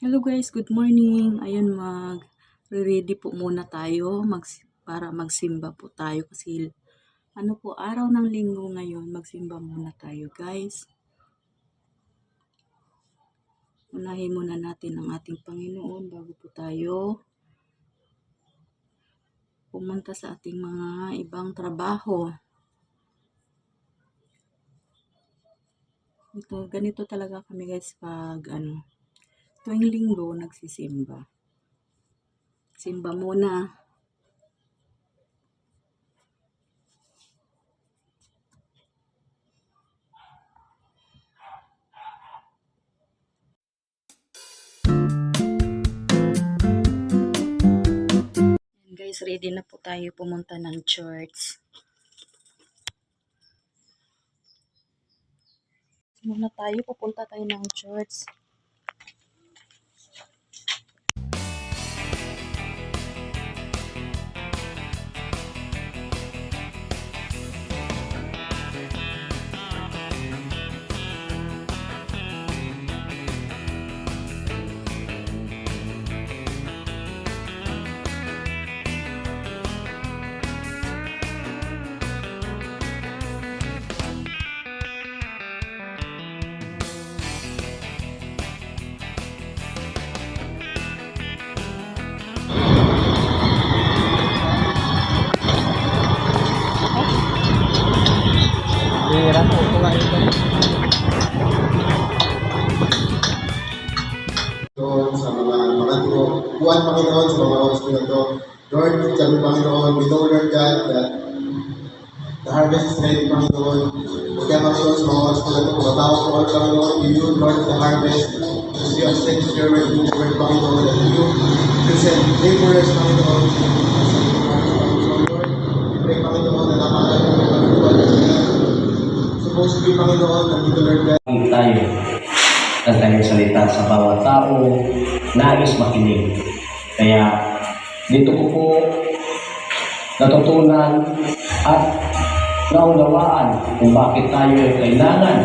Hello guys, good morning. Ayan, ready po muna tayo para magsimba po tayo kasi ano po, araw ng linggo ngayon. Magsimba muna tayo guys. Unahin muna natin ang ating Panginoon bago po tayo pumunta sa ating mga ibang trabaho. Ganito talaga kami guys pag tuwing linggo nagsisimba. Simba muna. Guys, ready na po tayo pumunta ng church. Muna tayo, pupunta tayo ng church. Hirap po ito nga ito. Sa mga buwan, Panginoon, sa mga oras na ito. Lord, kami, Panginoon, we know, Lord God, that the harvest is ready, Panginoon. Huwag kaya Panginoon, sa mga oras na ito, pumatawag po kami, Panginoon, you, Lord, the harvest. As you have said in your word, Panginoon, that you send laborers, Panginoon. Lord, we pray, Panginoon, na napakalaga ng Panginoon. Supposed to be, Panginoon, nandito, Lord God. Tayo ng kanyang salita sa bawat tao nais makinig. Kaya dito ko po natutunan at naunawaan kung bakit tayo ay kailangan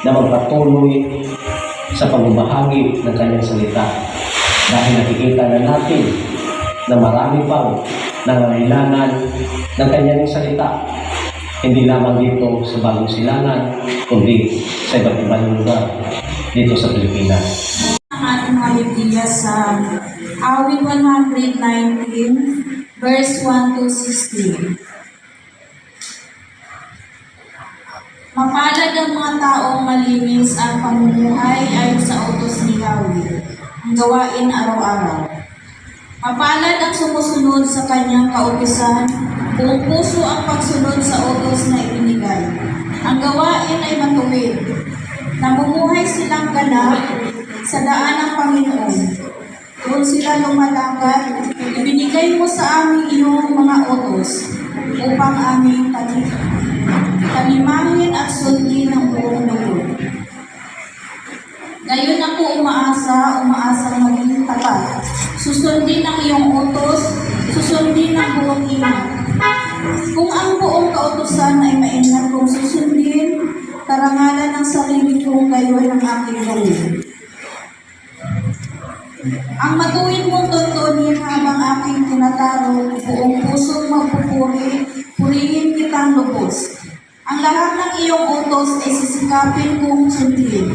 na magpatuloy sa pagbabahagi ng kanyang salita. Dahil nakikita na natin na marami pang nangangailangan ng kanyang salita. Hindi lamang dito sa Bagong Silangan, kundi sa iba't ibang lugar dito sa Pilipinas. Ang ating mga Biblia sa Awit 119, verse 1 to 16. Mapalad ang mga taong malinis ang pamumuhay ayon sa utos ni Yahweh, ang gawain araw-araw. Mapalad ang sumusunod sa kanyang kautusan, buong puso ang pagsunod sa utos na ibinigay. Ang gawain ay matuwid. Namumuhay silang ganap sa daan ng Panginoon. Doon sila lumalakad, ibinigay mo sa amin iyong mga utos upang aming tanimahin at sundin ng buong loob. Ngayon ako umaasang maging tapat. Susundin ang iyong utos, susundin ang buong iman. Kung ang buong kautusan ay maingat kong susundin, karangalan ng sarili kong gayon ang aking gawin. Ang matuwid mong tuntunin habang aking tinataro, buong pusong magpupuri, purihin kitang lubos. Ang lahat ng iyong utos ay sisikapin kong sundin.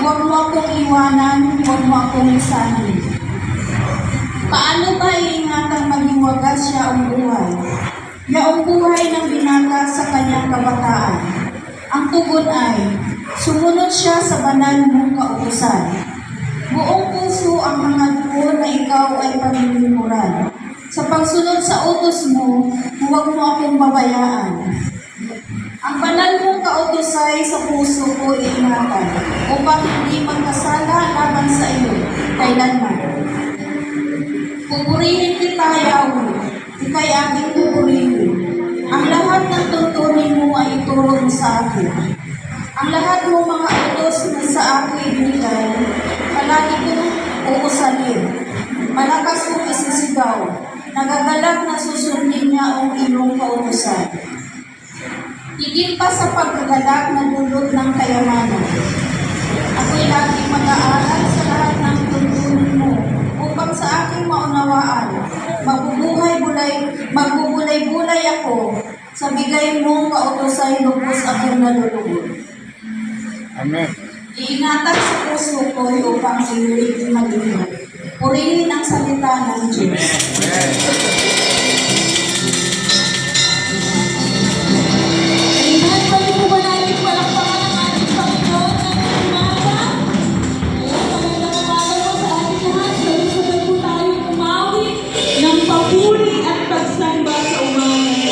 Huwag mo akong iwanan, huwag mo akong isahin. Paano ba iingatang maging wagas siya ang buhay? Yaong buhay ng binata sa kanyang kabataan. Ang tugon ay, sumunod siya sa banal mong kautusan. Buong puso ang mga doon na ikaw ay paglilingkuran. Sa pagsunod sa utos mo, huwag mo akong babayaan. Ang banal mong kautusay sa puso ko iingatan, upang hindi magkasala laban sa iyo, kailanman. Pupurihin kita, Yahweh, ika'y aking pupurihin. Ang lahat ng tuntunin mo ay ituro mo sa akin. Ang lahat mo mga utos na sa akin ibinigay, palagi kong uusalin. Malakas kong isisigaw, nagagalak na susundin niya ang iyong kautusan. Higit pa sa pagkagalak na dulot ng kayamanan. Ako'y laging mag-aaral sa lahat ng tuntunin Magbubulay-bulay ako. Sa bigay mong kautosay lubos akong nalulugod. Amen. Iingatan sa puso ko upang iulit mag-ingat. Purihin ang salita ng Diyos. Amen. Pwede po ba natin palakpakan ang ating Panginoon ng umaga? Magandang umaga po sa ating lahat. Sabay-sabay po tayo umawi ng papuri at pagsamba sa umaga.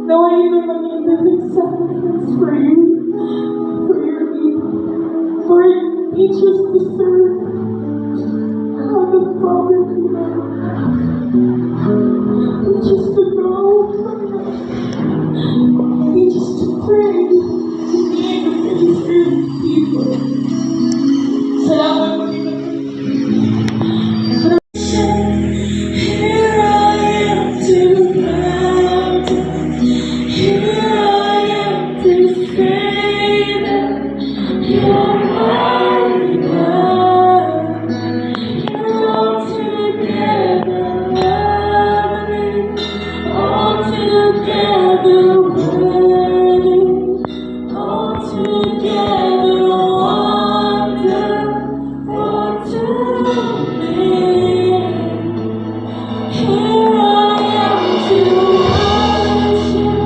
Naway ito maging living sacrifice for you, for your people. Lord, teach us to serve how the Father commands. Teach us to know, teach us to pray, to be able to serve people. Salamat po dito. Here I am to bow down. Here I am to say that you're my God. You're altogether lovely, altogether worthy, altogether wonderful to me. Here I am to worship.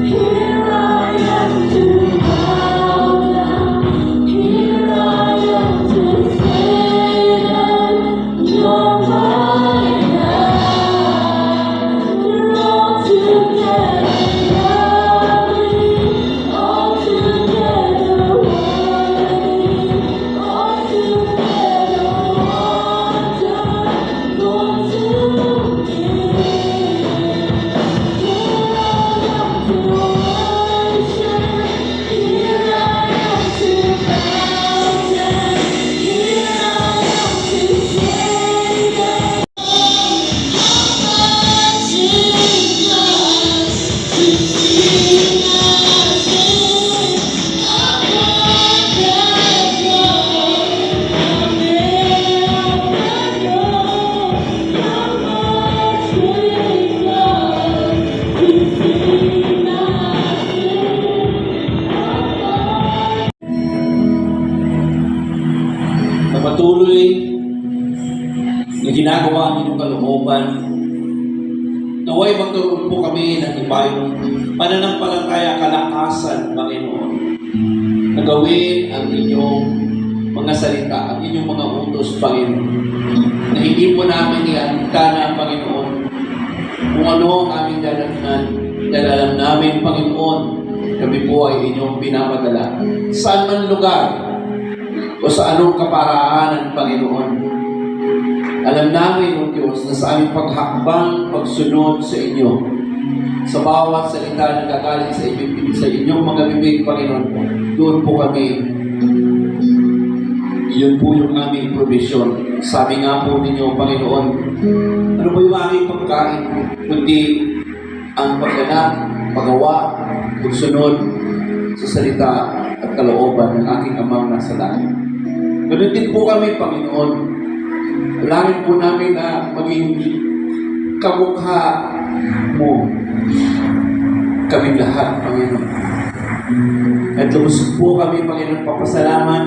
Here I am to bow down. Here I am to say that you're my God. You're altogether lovely, altogether worthy, altogether wonderful to me. Here I am to worship. Here I am to bow down. Here I am to say that na patuloy na ginagawa ang inyong kalooban. Naway magkaroon po kami ng ibayong pananampalataya kalakasan, Panginoon, na gawin ang inyong mga salita, ang inyong mga utos, Panginoon, na hindi po namin iantana, Panginoon, kung ano ang aming dalamnan. Dahil alam namin, Panginoon, kami po ay inyong pinapadala. Saan man lugar o sa anong kaparaanan, Panginoon, alam namin, O Diyos, na sa aming paghakbang, pagsunod sa inyo, sa bawat salita na gagaling sa inyong mga bibig, Panginoon, doon po kami. Yun po yung aming provision. Sabi nga po ninyo, Panginoon, ano po yung aming pagkain, kundi ang pagganap, paggawa, pagsunod sa salita at kalooban ng aking amang nasa langit. Ganun din po kami, Panginoon. Langit po namin na maging kamukha mo. Kaming lahat, Panginoon. At lumusog po kami, Panginoon, papasalamat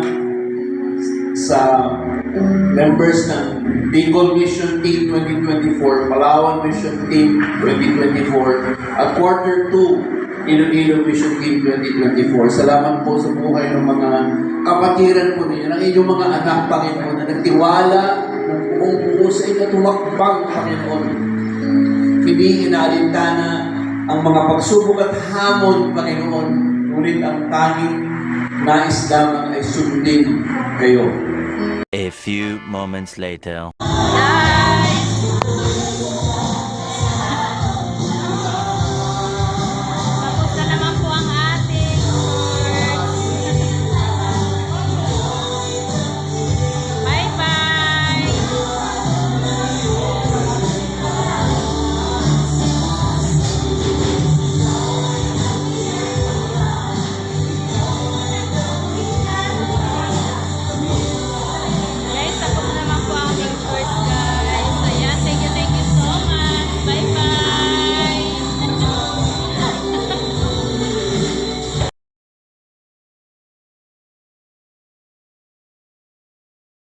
sa members ng Bicol Mission Team 2024, Palawan Mission Team 2024, at Quarter 2, Iloilo Mission Team 2024. Salamat po sa buhay ng mga kapatiran po ninyo, ng inyong mga anak, Panginoon, na nagtiwala ng buong buo sa inyo, tumakbang, Panginoon. Hindi inaalintana ang mga pagsubok at hamon, Panginoon, ngunit ang tanging nais lamang ay sundin kayo. A few moments later.